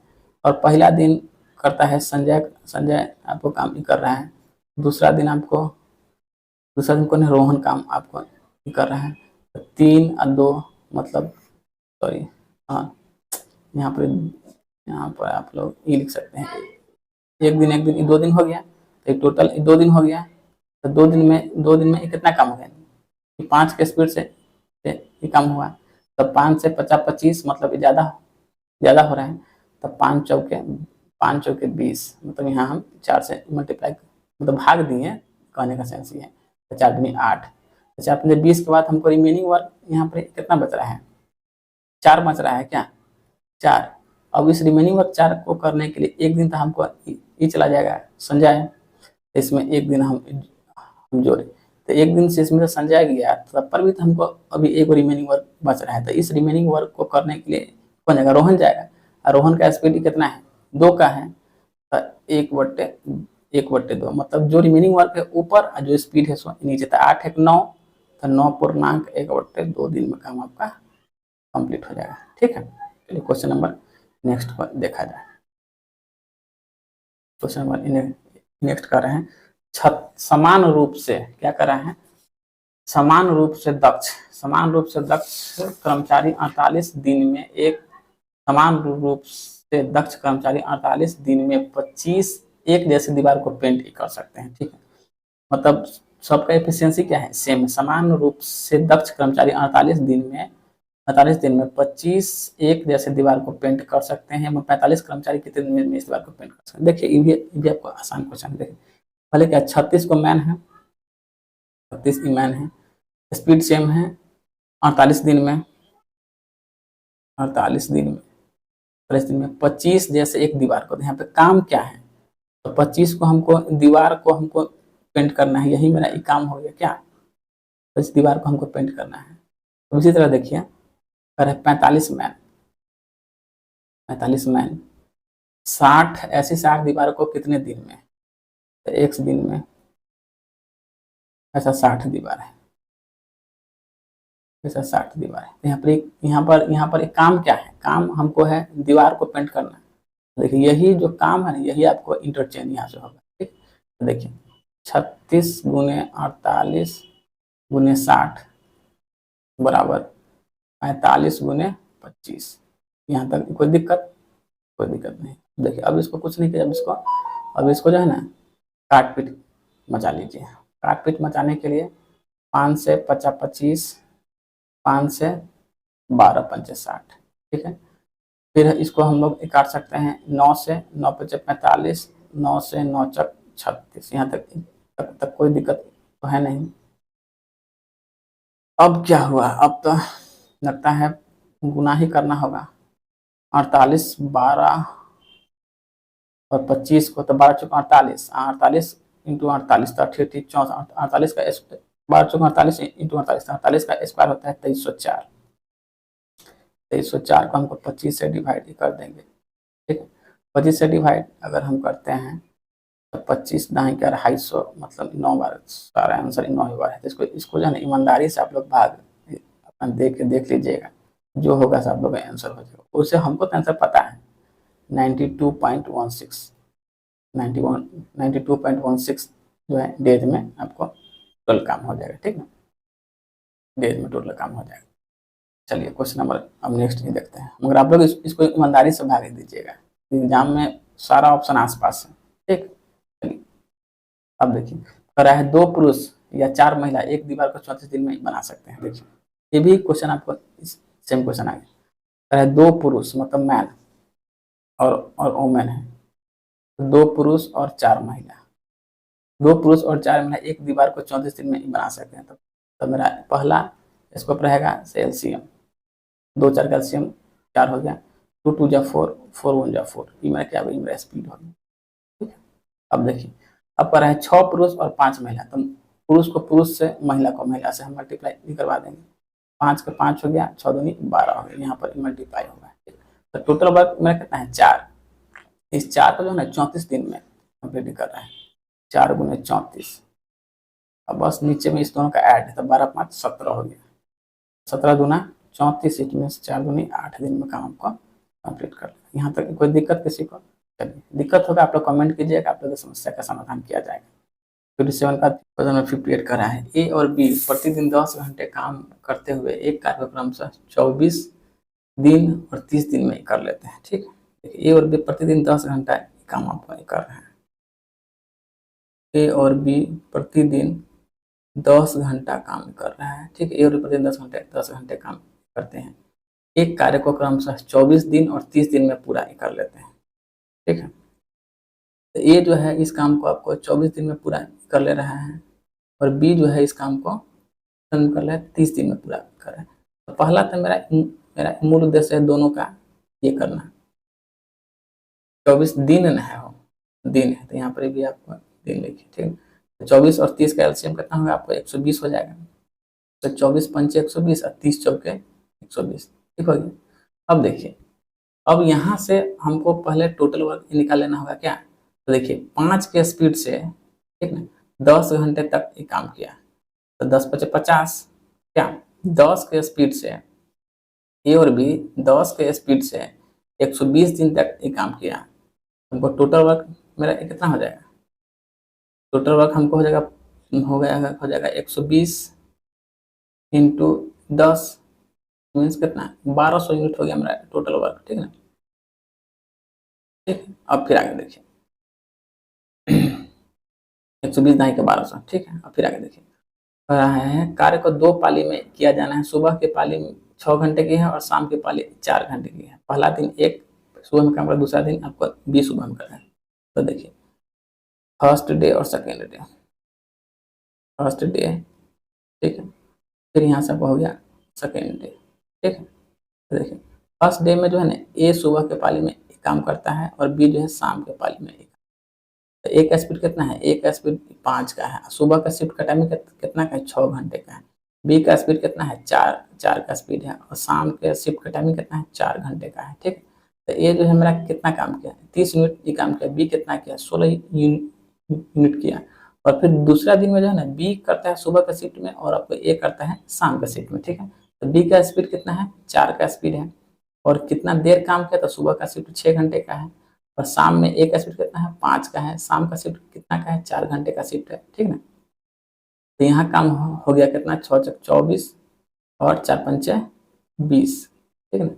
और पहला दिन करता है संजय आपको काम कर रहा है, दूसरा दिन कौन है? रोहन काम आपको कर रहा है। तो 3 और 2 मतलब सॉरी, हाँ यहाँ पर आप लोग ये लिख सकते हैं, एक दिन 2 दिन हो गया, तो टोटल 2 दिन हो गया। तो 2 दिन में कितना काम हो गया? 5 के स्पीड से ये काम हुआ। तो 5 से 50 25, मतलब ज़्यादा हो रहा है। तो 5 चौके 20, मतलब यहाँ हम 4 से मल्टीप्लाई मतलब भाग दिए, कहने का सेंस ये है। तो 4 दूनी 8, तो 4 पंजे 20 के बाद हमको रिमेनिंग वर्क यहाँ पर कितना बच रहा है? 4 बच रहा है क्या? 4। अब इस रिमेनिंग वर्क 4 को करने के लिए एक दिन तो हमको ये चला जाएगा संजय, इसमें एक दिन हम जोड़े, तो एक दिन से इसमें से संजय गया, तब पर भी तो हमको अभी एक रिमेनिंग वर्क बच रहा है। तो इस रिमेनिंग वर्क को करने के लिए कौन जाएगा? रोहन जाएगा। और रोहन का स्पीड कितना है? 2 का है। तो 1/2, मतलब जो रिमेनिंग वर्क है ऊपर और जो स्पीड है सो नीचे। तो 8 1 9, तो 9 दिन में काम आपका कंप्लीट हो जाएगा। ठीक है, चलिए क्वेश्चन नंबर नेक्स्ट पर देखा जाए। क्वेश्चन नंबर नेक्स्ट कर रहे हैं, समान रूप से क्या कर रहे हैं? समान रूप से दक्ष कर्मचारी 48 दिन में समान रूप से दक्ष कर्मचारी 48 दिन में 25 एक जैसे दीवार को पेंट कर सकते हैं। ठीक है, मतलब सबका एफिशिएंसी क्या है? सेम। समान रूप से दक्ष कर्मचारी 48 दिन में 25 एक जैसे दीवार को पेंट कर सकते हैं। 45 कर्मचारी कितने दिन में इस दीवार को पेंट कर सकते हैं? देखिए ये भी आपको आसान क्वेश्चन। देखिए पहले क्या, 36 को मैन है, 36 मैन है, स्पीड सेम है, 48 दिन में 48 दिन में 48 दिन में 25 जैसे एक दीवार को। यहाँ पे काम क्या है? तो 25 को हमको दीवार को हमको पेंट करना है, यही मेरा काम हो गया क्या? तो इस दीवार को हमको पेंट करना है। तो इसी तरह देखिए अरे 45 मैन 60 ऐसी 60 दीवार को कितने दिन में? तो 1 दिन में ऐसा 60 दीवार है, ऐसा 60 दीवार है। यहाँ पर एक काम क्या है? काम हमको है दीवार को पेंट करना। देखिए यही जो काम है ना, यही आपको इंटरचेंज यहाँ से होगा। ठीक, तो देखिए 36 गुने 48 गुने 60 बराबर 45 गुने 25। यहाँ तक कोई दिक्कत नहीं। देखिए अब इसको कुछ नहीं किया, अब इसको जो है ना काट पीट मचा लीजिए। काट पीट मचाने के लिए 5 से 50 25, 5 से 12 पंचे 60। ठीक है, फिर इसको हम लोग काट सकते हैं 9 से 9 पंचे 45, 9 से 9 चक 36। यहाँ तक कोई दिक्कत तो है नहीं। अब क्या हुआ? अब तो लगता है गुना ही करना होगा। 48 12 और 25 को, तो 12 चौक 48, 48 इंटू 48 तो 48 का 12 चौक 48 इंटू 48, 48 का स्क्वायर होता है 2304। 2304 को हमको 25 से डिवाइड कर देंगे। ठीक है, 25 से डिवाइड अगर हम करते हैं तो 25 दाएं का 250, मतलब 9 बार, सारा आंसर 9 बार है। तो इसको जो है ना ईमानदारी से आप लोग भाग अपना देख लीजिएगा, जो होगा सब लोग आंसर हो जाएगा। उससे हमको तो आंसर पता है 92.16 92.16 जो है डेज में आपको कल काम हो जाएगा। ठीक है, डेज में टोटल काम हो जाएगा। चलिए क्वेश्चन नंबर अब नेक्स्ट ये देखते हैं, मगर आप लोग इसको ईमानदारी से भाग दीजिएगा, एग्जाम में सारा ऑप्शन आसपास है, ठीक। चलिए अब देखिए, कह रहा है 2 पुरुष या 4 महिला एक दीवार को 34 दिन में बना सकते हैं। देखिए ये भी क्वेश्चन आपको सेम क्वेश्चन आ गया, कह रहा है 2 पुरुष मतलब मैन और वोमेन है, 2 पुरुष और 4 महिला, 2 पुरुष और 4 महिला एक दीवार को 34 दिन में बना सकते हैं। तो मेरा पहला स्कोप रहेगा से एलसीएम, 2 4 का एलसीएम 4 हो गया, 2 2 जा 4, 4 1 जा 4, ये मेरा क्या होगा, मेरा स्पीड हो गया, ठीक है। अब देखिए, अब कर रहा है 6 पुरुष और 5 महिला, तो पुरुष को पुरुष से, महिला को महिला से हम मल्टीप्लाई भी करवा देंगे, 5 का 5 हो गया, 6 दूनी 12 हो गया, यहाँ पर मल्टीप्लाई होगा। तो टोटल वर्क मेरा कितना है 4, इस 4 को जो है ना 34 दिन में कंप्लीट कर रहा है, 4 गुने 34, अब बस नीचे में इस दोनों का ऐड है, तो 12 5 17 हो गया, 17 दूना 34, इसमें 4 दूनी 8 दिन में काम आपको कंप्लीट कर लेना। यहाँ तक कोई दिक्कत किसी को? चलिए दिक्कत होगा आप लोग कमेंट कीजिएगा, आप लोग समस्या का समाधान किया जाएगा। 57 का क्वेश्चन में 58 करा है, ए और बी प्रतिदिन 10 घंटे काम करते हुए एक कार्यक्रम से 24 दिन और 30 दिन में कर लेते हैं, ठीक है। ए और बी प्रतिदिन 10 घंटा काम आपको कर रहे हैं, ए और बी प्रतिदिन 10 घंटा काम कर रहा है, ठीक है। ए और बी प्रतिदिन 10 घंटे काम करते हैं, एक कार्य को क्रमशः 24 दिन और 30 दिन में पूरा कर लेते हैं, ठीक है। तो ए जो है इस काम को आपको 24 दिन में पूरा कर ले रहा है, और बी जो है इस काम को कर ले 30 दिन में पूरा कर रहा है। तो पहला तो मेरा मूल उद्देश्य है दोनों का ये करना, 24 दिन न है, हो दिन है, तो यहाँ पर भी आपको दिन लिखिए, ठीक है। तो 24 और 30 का एलसीएम कितना होगा आपको 120 हो जाएगा, तो 24 पंचे 120 और 30 चौके 120, ठीक हो गया। अब देखिए, अब यहाँ से हमको पहले टोटल वर्क निकाल लेना होगा क्या, तो देखिए 5 के स्पीड से, ठीक ना, 10 घंटे तक ये काम किया, तो 10 पचे 50, क्या 10 के स्पीड से ए और बी 10 के स्पीड से 120 दिन तक ये काम किया, हमको टोटल वर्क मेरा कितना हो जाएगा, टोटल वर्क हमको हो जाएगा 120 इंटू 10 मीन्स कितना 1200 यूनिट हो गया मेरा टोटल वर्क, ठीक है ना, ठीक है। अब फिर आगे देखिए 120 दाई के 1200, ठीक है। अब फिर आगे देखिए, कह रहा है कार्य को 2 पाली में किया जाना है, सुबह के पाली में 6 घंटे की है और शाम की पाली 4 घंटे की है। पहला दिन एक सुबह में काम कर, दूसरा दिन आपको 20 सुबह में करना है। तो देखिए फर्स्ट डे और सेकेंड डे, फर्स्ट डे, ठीक है, फिर यहाँ से हो गया सेकेंड डे, ठीक है। तो देखिए फर्स्ट डे में जो है ना ए सुबह के पाली में काम करता है और बी जो है शाम के पाली में। तो ए का स्पीड कितना है, ए का स्पीड 5 का है, सुबह का शिफ्ट का टाइमिंग कितना का है 6 घंटे का है, बी का स्पीड कितना है 4 का स्पीड है, और शाम के शिफ्ट का टाइमिंग कितना है 4 घंटे का है, ठीक। तो ये जो है मेरा कितना काम किया 30 यूनिट ये काम किया, बी कितना किया 16 यूनिट किया, और फिर दूसरा दिन में जो है ना बी करता है सुबह का शिफ्ट में और आपको ए करता है शाम का शिफ्ट में, ठीक है। तो बी का स्पीड कितना है 4 का स्पीड है, और कितना देर काम किया, तो सुबह का शिफ्ट 6 घंटे का है, और शाम में ए का शिफ्ट कितना है 5 का है, शाम का शिफ्ट कितना का है 4 घंटे का शिफ्ट है, ठीक ना। तो यहाँ काम हो गया कितना 6 चक 24 और 4 पंचे 20, ठीक है ना,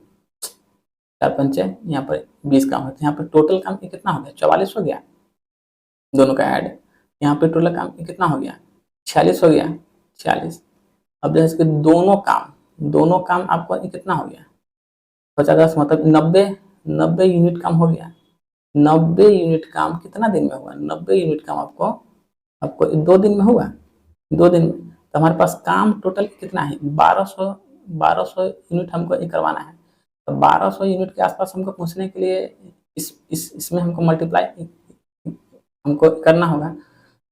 4 पंचे यहाँ पर 20 काम होता है, यहाँ पर टोटल काम कितना हो गया 44 हो गया, दोनों का ऐड, यहाँ पे टोटल काम कितना हो गया 46 हो गया 46। अब जैसे कि दोनों काम आपको कितना हो गया 50 मतलब 90 यूनिट काम हो गया। 90 यूनिट काम कितना दिन में हुआ, 90 यूनिट काम आपको 2 दिन में हुआ, 2 दिन में। तो हमारे पास काम टोटल कितना है 1200 यूनिट हमको ये करवाना है। तो 1200 यूनिट के आसपास हमको पहुंचने के लिए इसमें हमको मल्टीप्लाई हमको करना होगा।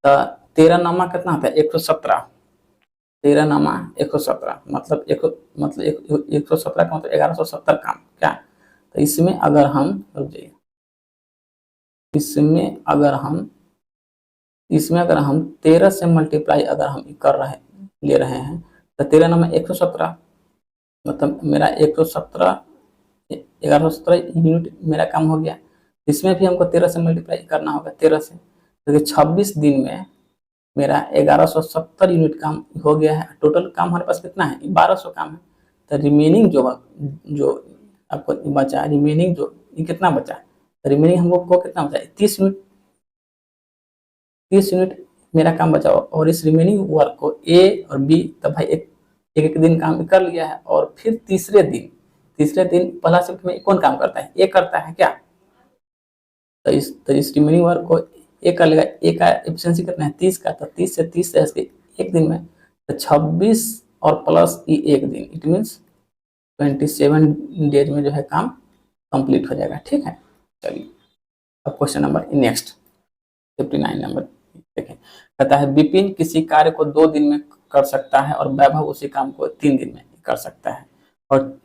तो 13 नामा कितना होता है 117, 13 नामा 117 मतलब 117 का मतलब 1170 काम क्या। तो इसमें अगर हम रुक जाइए, इसमें अगर हम 13 से मल्टीप्लाई अगर हम ले रहे हैं तो 13 नामा 117 मतलब मेरा 1117 यूनिट मेरा काम हो गया। इसमें भी हमको 13 से मल्टीप्लाई करना होगा 13 से, तो 26 दिन में मेरा 1170 यूनिट काम हो गया है। टोटल काम हमारे पास कितना है, 1200 काम है। तो रिमेनिंग जो आपको बचा, रिमेनिंग जो ये कितना बचा, रिमेनिंग हमको को कितना बचा, 30 यूनिट। 30 यूनिट मेरा काम बचा और इस रिमेनिंग वर्क को ए और बी, तब भाई एक एक दिन काम कर लिया है। और फिर तीसरे दिन पहला शिफ्ट में कौन काम करता है, ए करता है क्या। तो इस रिमेनिंग वर्क को ए कर लेगा। ए का एफिशिएंसी कितना है, 30 का। तो 30 से 30 से एक दिन में तो 26 और प्लस ई एक दिन, इट मीन्स 27 डेज में जो है काम कंप्लीट हो जाएगा। ठीक है, चलिए अब क्वेश्चन नंबर नेक्स्ट 59 नंबर देखें। कहता है विपिन किसी कार्य को 2 दिन में कर सकता है और वैभव उसी काम को 3 दिन में कर सकता है, और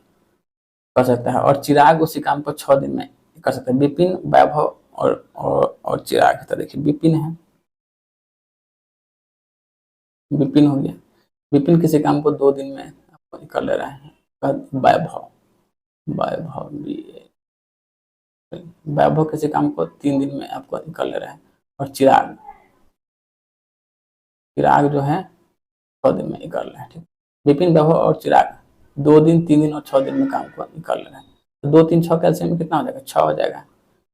चिराग उसी काम को 6 दिन में कर सकता है। विपिन, वैभव और चिराग। तो देखिए विपिन है, विपिन हो गया। विपिन किसी काम को 2 दिन में आपको कर ले रहा है। वैभव, वैभव किसी काम को 3 दिन में आपको कर ले रहा है। और चिराग जो है 6 दिन में कर रहा है। ठीक, विपिन, वैभव और चिराग 2 दिन, 3 दिन और 6 दिन में काम को कर ले रहा है। तो 2 3 6 कैल्सियम में कितना हो जाएगा, 6 हो जाएगा।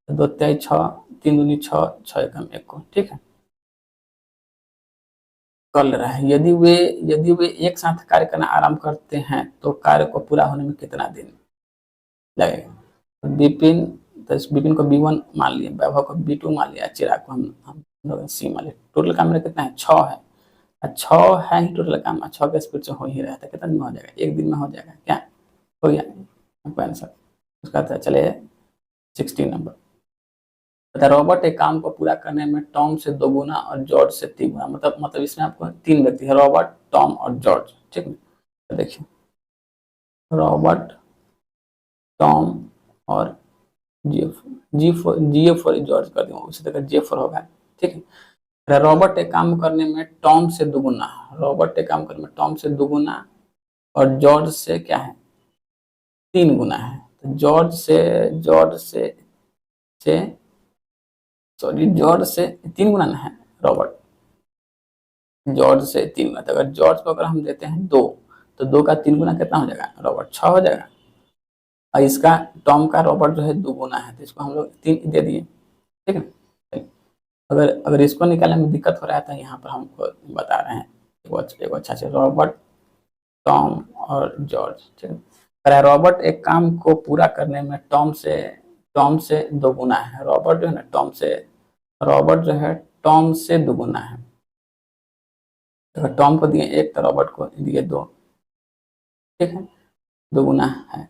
तो 2 3 6, 3 दूनी 6, 6 एकम 1 को। ठीक है, कर ले रहा है। यदि वे एक साथ कार्य करना आरंभ करते हैं तो कार्य को पूरा होने में कितना दिन लगेगा। तो विपिन, तो इस विपिन को B1 मान लिया, वैभव को B2 मान लिया, चिराग को हम लोग C मान लिया। टोटल काम मेरा कितना है, 6 है। 6 है ही टोटल काम, 6 के स्पीड से हो ही रहा था। कितना दिन में हो जाएगा, एक दिन में हो जाएगा। क्या हो गया आपका आंसर। उसका था चले 16 नंबर। रॉबर्ट एक काम को पूरा करने में टॉम से 2 गुना और जॉर्ज से 3 गुना, मतलब इसमें आपको 3 व्यक्ति है, रॉबर्ट, टॉम और जॉर्ज। ठीक है, तो देखिए रॉबर्ट, टॉम और जी4 जॉर्ज कर दूंगा, उसी तरह J4 होगा। ठीक है, रॉबर्ट एक काम करने में टॉम से 2 गुना, रॉबर्ट एक काम करने में टॉम से 2 गुना और जॉर्ज से क्या है, 3 गुना है। तो जॉर्ज से 3 गुना ना है, रॉबर्ट जॉर्ज से 3 गुना। तो अगर जॉर्ज को अगर हम देते हैं 2, तो 2 का 3 गुना कितना हो जाएगा, रॉबर्ट 6 हो जाएगा। और इसका टॉम का रॉबर्ट जो है 2 गुना है, तो इसको हम लोग 3 दे दिए। ठीक है, अगर इसको निकालने में दिक्कत हो रहा है तो यहाँ पर हमको बता रहे हैं एक अच्छा से, रॉबर्ट, टॉम और जॉर्ज। ठीक है, रॉबर्ट एक काम को पूरा करने में टॉम से 2 गुना है। रॉबर्ट जो है ना टॉम से 2 गुना है। तो टॉम को दिए 1 तो रॉबर्ट को दिए 2। ठीक है, 2 गुना है,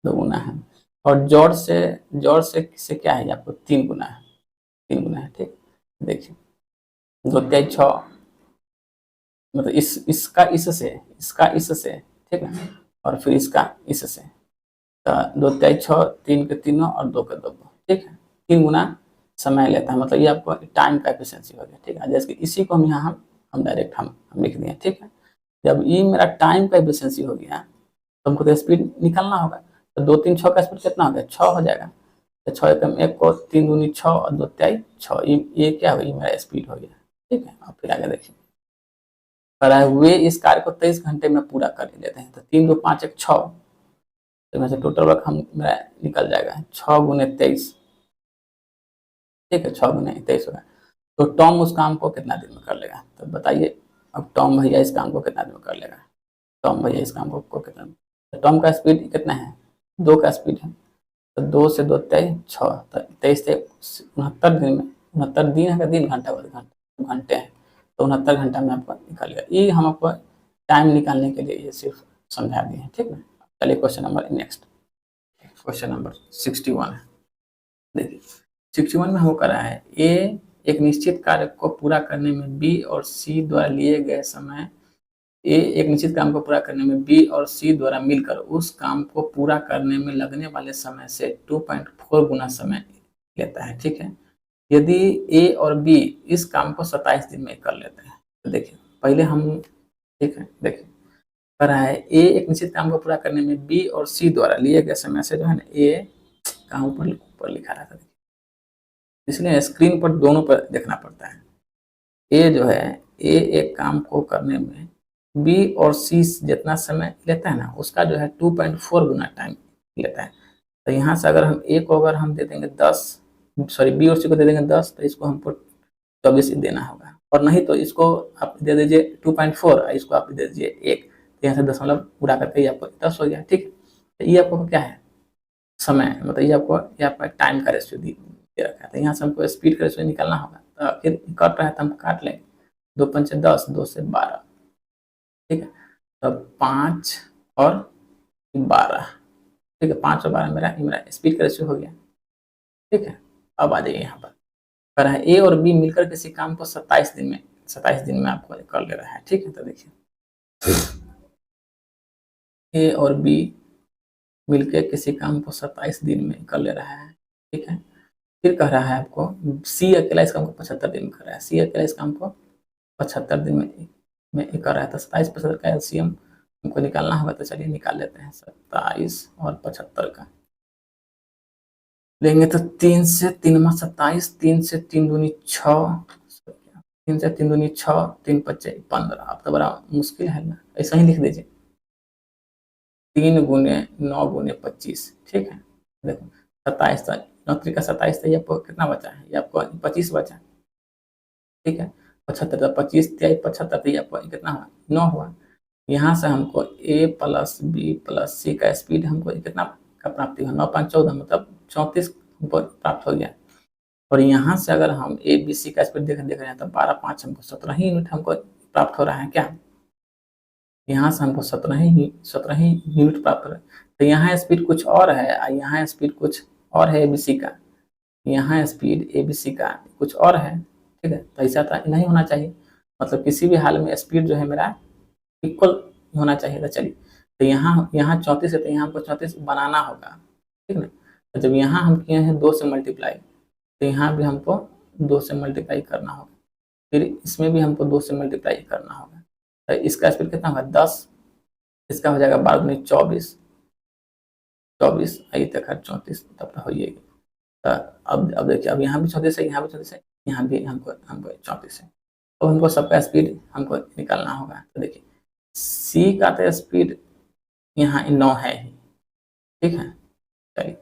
2 गुना है। और जॉर्ज से क्या है, आपको 3 गुना है, 3 गुना है। ठीक, देखिए 2 3 6, मतलब इसका इससे। ठीक है, और फिर इसका इससे। तो 2 3 6, 3 के तीनों और 2 के 2। ठीक है, 3 गुना समय लेता है, मतलब ये आपको टाइम का एफिशिएंसी हो गया। ठीक है, जैसे कि इसी को हम यहाँ हम डायरेक्ट हम लिख दिए। ठीक है, जब ये मेरा टाइम का एफिशिएंसी हो गया तो हमको तो स्पीड निकालना होगा। तो 2 3 6 का स्पीड कितना हो गया, 6 हो जाएगा। तो 6 एकम 1 को, 3 दूनी 6 और 2 3 6, ये क्या हो गया, मेरा स्पीड हो गया। ठीक है, अब फिर आगे देखिए, वे इस कार्य को 23 घंटे में पूरा कर लेते हैं। तो 3 2 5 1 6, तो वैसे टोटल वर्क हम मेरा निकल जाएगा 6 गुने 23। ठीक है, 6 गुने 23 होगा। तो टॉम उस काम को कितना दिन में कर लेगा, तो बताइए। अब टॉम भैया इस काम को कितना दिन में कर लेगा, टॉम भैया इस काम को कितना, तो टॉम का स्पीड कितना है, 2 का स्पीड है। तो 2 से 2 23 6, तो 23 से 69 दिन में, 69 दिन है, दिन घंटा घंटे हैं, तो 69 घंटा में आपको निकल गया। ये हम आपको टाइम निकालने के लिए ये सिर्फ समझा दिए हैं। ठीक है, चलिए question number next, question number 61 है। देखिए 61 में हो कर रहा है, ए एक निश्चित कार्य को पूरा करने में बी और सी द्वारा लिए गए समय, ए एक निश्चित काम को पूरा करने में बी और सी द्वारा मिलकर उस काम को पूरा करने में लगने वाले समय से 2.4 गुना समय लेता है। ठीक है, यदि ए और बी इस काम को 27 दिन में कर लेते हैं। तो देखिए पहले हम, ठीक है, देखिए कर रहा है, ए एक निश्चित काम को पूरा करने में बी और सी द्वारा लिए गए समय से जो है ना, ए कहाँ ऊपर लिखा रहा था, इसलिए स्क्रीन पर दोनों पर देखना पड़ता है। ए जो है, ए एक काम को करने में बी और सी जितना समय लेता है ना, उसका जो है 2.4 गुना टाइम लेता है। तो यहाँ से अगर हम ए को अगर हम दे देंगे 10, सॉरी बी और सी को दे देंगे 10, तो इसको हमको 24 देना होगा। और नहीं तो इसको आप दे दीजिए 2.4, इसको आप दे दीजिए 1, तो यहाँ से दशमलव उड़ा करके ये आपको 10 हो गया। ठीक है, तो ये आपको क्या है, समय, मतलब ये आपका टाइम का रेशियो दे रखा है। तो यहाँ से हमको स्पीड का रेशियो निकालना होगा। तो आखिर कट रहा है तो हम काट लेंगे, 2 पंचे 10, 2 से 12। ठीक है, तो 5 और 12, ठीक है, 5 और 12 मेरा स्पीड का रेशियो हो गया। ठीक है, अब आ जाइए यहाँ पर, कर रहा है ए और बी मिलकर किसी काम को 27 दिन में आपको कर ले रहा है। ठीक है, तो देखिए ए और बी मिलकर किसी काम को 27 दिन में कर ले रहा है। ठीक है, फिर कह रहा है आपको सी अकेला इस काम को 75 दिन में कर रहा है। सी अकेला इस काम को 75 दिन में कर रहा है। तो 27 75 का एलसीएम हमको निकालना होगा। तो चलिए निकाल लेते हैं, 27 और 75 का लेंगे तो 3 से 3 में 27, 3 से 3 दूनी 6, 3 से 3 दूनी 6, 3 पच्चे 15। अब तो बड़ा मुश्किल है ना, ऐसा ही लिख दीजिए 3 गुने 9 गुने 25। ठीक है, देखो 27, 9 का 27, तो ये आपको कितना बचा है, ये आपको 25 बचा। ठीक है, 75, तो 25 × 75, तो ये आपको कितना हुआ, 9 हुआ। यहाँ से हमको ए प्लस बी प्लस सी का स्पीड हमको कितना का प्राप्ति हुआ, 9 5 14, मतलब 34 प्राप्त हो गया। और यहाँ से अगर हम ए बी सी का स्पीड देख रहे हैं तो 12 5 हमको 17 ही यूनिट हमको प्राप्त हो रहा है। क्या यहाँ से हमको 17 ही यूनिट प्राप्त हो रहा है। तो यहाँ स्पीड कुछ और है, यहाँ स्पीड कुछ और है एबीसी का, यहाँ स्पीड एबीसी का कुछ और है। ठीक है, तो ऐसा नहीं होना चाहिए, मतलब किसी भी हाल में स्पीड जो है मेरा इक्वल होना चाहिए। तो चलिए, तो यहाँ 34 है, तो यहाँ हमको 34 बनाना होगा। ठीक है, तो जब यहाँ हम किए हैं 2 से मल्टीप्लाई, तो यहाँ भी हमको 2 से मल्टीप्लाई करना होगा, फिर इसमें भी हमको 2 से मल्टीप्लाई करना होगा। तो इसका स्पीड कितना होगा 10, इसका हो जाएगा 12 दूनी 24, 24 आई तक 34, तब तो हो ही। तो अब देखिए, अब यहाँ भी 34 है, यहाँ भी 34 है, यहाँ भी हमको 34 है। तो हमको सबका स्पीड हमको निकालना होगा। तो देखिए सी का तो स्पीड यहाँ 9 है ही। ठीक है, चलिए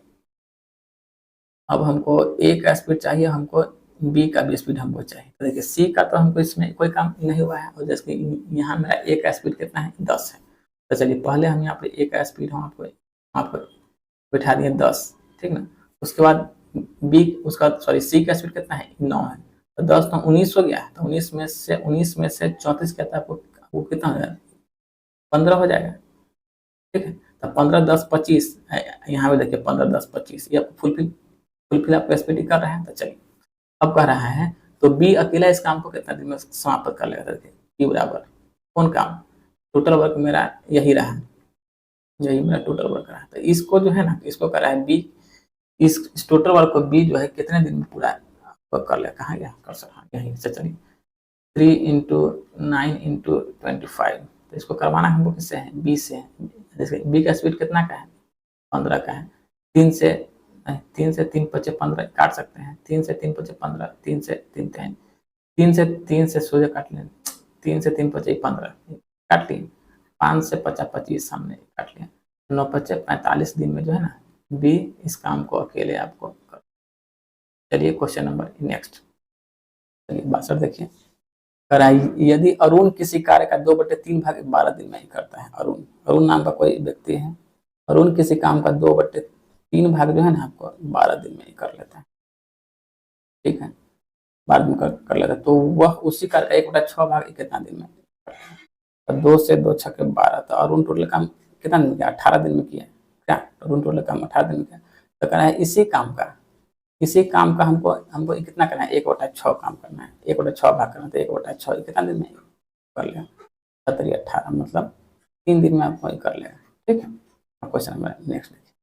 अब हमको ए का स्पीड चाहिए, हमको बी का भी स्पीड हमको चाहिए। तो देखिए सी का तो हमको इसमें कोई काम नहीं हुआ है, और जैसे यहाँ मेरा ए का स्पीड कितना है 10 है। तो चलिए पहले हम यहाँ पे ए का स्पीड हम आपको बैठा दिए 10। ठीक ना, उसके बाद बी उसका सॉरी सी का स्पीड कितना है 9 है। तो 10 तो 19 हो गया। तो 19 में से 34 कहता है आपको कितना हो जाएगा, 15 हो जाएगा। ठीक है, तो 15 10 25, यहाँ पे देखिए 15 10 25, ये आपको फुलफिल आपको स्पीड कर रहा है। तो चलिए अब कह रहा है तो बी अकेला इस काम को कितना दिन में समाप्त कर लेगा। देखिए बी बराबर कौन काम, टोटल वर्क मेरा यही रहा, यही मेरा टोटल वर्क रहा। तो इसको जो है ना, इसको कर रहा है बी, इस टोटल वर्क को बी जो है कितने दिन में पूरा कर ले, कहाँ गया कर सकता यहीं से। चलिए 3 इंटू 9 इंटू 25, तो इसको करवाना हमको किससे है, बी से। जैसे बी का स्पीड कितना का है 15 का है। 3 से 3 पच्चे 15 काट सकते हैं, 3 से 3 पच्चे 15, 3 से 3 3 से सोझे काट लें, 3 से 3 पच्चे 15 काट लिए, 5 से 50 25 हमने काट लिया, 9 पच्चे 45 दिन में जो है ना बी इस काम को अकेले आपको कर। चलिए क्वेश्चन नंबर नेक्स्ट, चलिए 62 देखिए, यदि अरुण किसी कार्य का 2/3 भाग 12 दिन में ही करता है। अरुण नाम का कोई व्यक्ति है, अरुण किसी काम का 2/3 भाग जो है ना आपको 12 दिन में ही कर लेता है। ठीक है, 12 दिन कर लेता है, तो वह उसी कार्य का 1/6 भाग कितना दिन में, तो 2 से 2 छक्के 12, तो अरुण टोटल काम कितना दिन में किया, 18 दिन में किया। क्या अरुण टोटल काम 18 दिन में किया। तो कहना है इसी काम का हमको हमको कितना करना है, 1/6 काम करना है, 1/6 भाग करना है। तो 1/6 कितना दिन में कर लेगा, 17 18, मतलब 3 दिन में आपको कर लेगा। ठीक है, क्वेश्चन नंबर नेक्स्ट देखिए,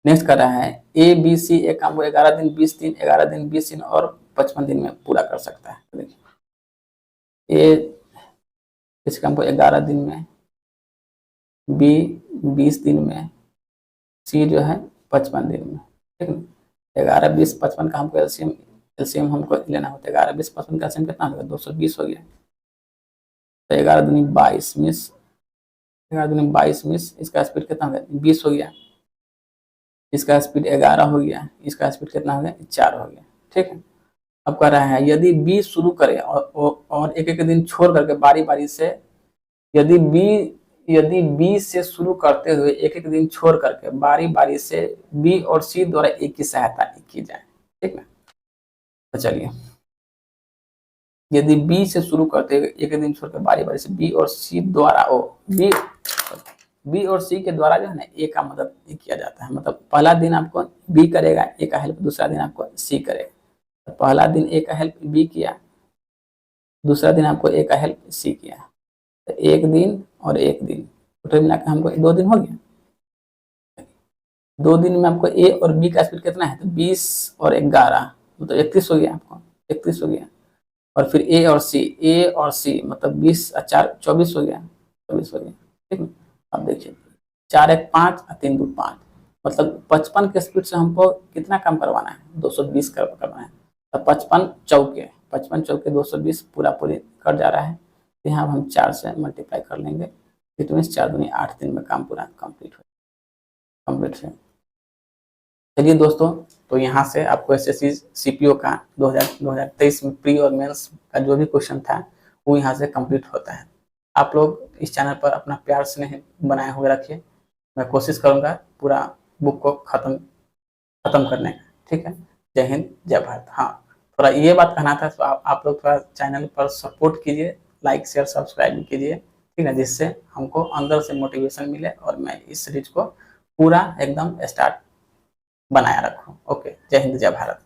नेक्स्ट कर रहा है ए बी सी एक काम को 11 दिन 20 दिन 11 दिन 20 दिन और 55 दिन में पूरा कर सकता है। तो देखिए ए इस काम को 11 दिन में, बी 20 दिन में, सी जो है 55 दिन में। ठीक है, 11 20 55 का हमको एलसीएम एलसीएम हमको लेना होता है 11 20 परसेंट का एलसीएम कितना होगा 220 हो गया। तो 11 दूनी 22 मिस 11 दूनी 22 मिस इसका स्पीड कितना हो गया 20 हो गया। इसका स्पीड 11 हो गया, इसका स्पीड कितना हो गया 4 हो गया। ठीक है, अब कह रहा है यदि बी शुरू करे और एक एक दिन छोड़ करके बारी बारी से, यदि बी से शुरू करते हुए एक एक दिन छोड़ करके बारी बारी से बी और सी द्वारा ए की सहायता की जाए। ठीक है, तो चलिए यदि बी से शुरू करते हुए एक एक दिन छोड़ कर बारी बारी से बी और सी द्वारा बी और सी के द्वारा जो है ना ए का मदद किया जाता है। मतलब पहला दिन आपको बी करेगा ए का हेल्प, दूसरा दिन आपको सी करेगा। तो पहला दिन ए का हेल्प बी किया, दूसरा दिन आपको ए का हेल्प सी किया, तो एक दिन और एक दिन टोटल मिलाकर हमको 2 दिन हो गया। 2 दिन में आपको ए और बी का स्पीड कितना है तो 20 और 11 मतलब 31 हो गया, आपको 31 हो गया। और फिर ए और सी मतलब 20 और 4 24 हो गया, 24 हो गया। ठीक है, अब देखिए 4 1 5 और 3 2 5 मतलब 55 के स्पीड से हमको कितना कम करवाना है 220 करवाना है। तो 55 चौके 220 पूरा पूरी कट जा रहा है। तो यहाँ हम 4 से मल्टीप्लाई कर लेंगे, इट मीन्स 4 दूनी 8 दिन में काम पूरा कंप्लीट है। चलिए दोस्तों, तो यहाँ से आपको एसएससी सीपीओ का 2023 में प्री और मेंस का जो भी क्वेश्चन था वो यहाँ से कंप्लीट होता है। आप लोग इस चैनल पर अपना प्यार स्नेह बनाए हुए रखिए, मैं कोशिश करूँगा पूरा बुक को खत्म करने का। ठीक है, जय हिंद जय भारत। हाँ, थोड़ा ये बात कहना था, तो आप लोग थोड़ा चैनल पर सपोर्ट कीजिए, लाइक शेयर सब्सक्राइब कीजिए। ठीक है, जिससे हमको अंदर से मोटिवेशन मिले और मैं इस सीरीज को पूरा एकदम स्टार्ट बनाया रखूँ। ओके, जय हिंद जय भारत।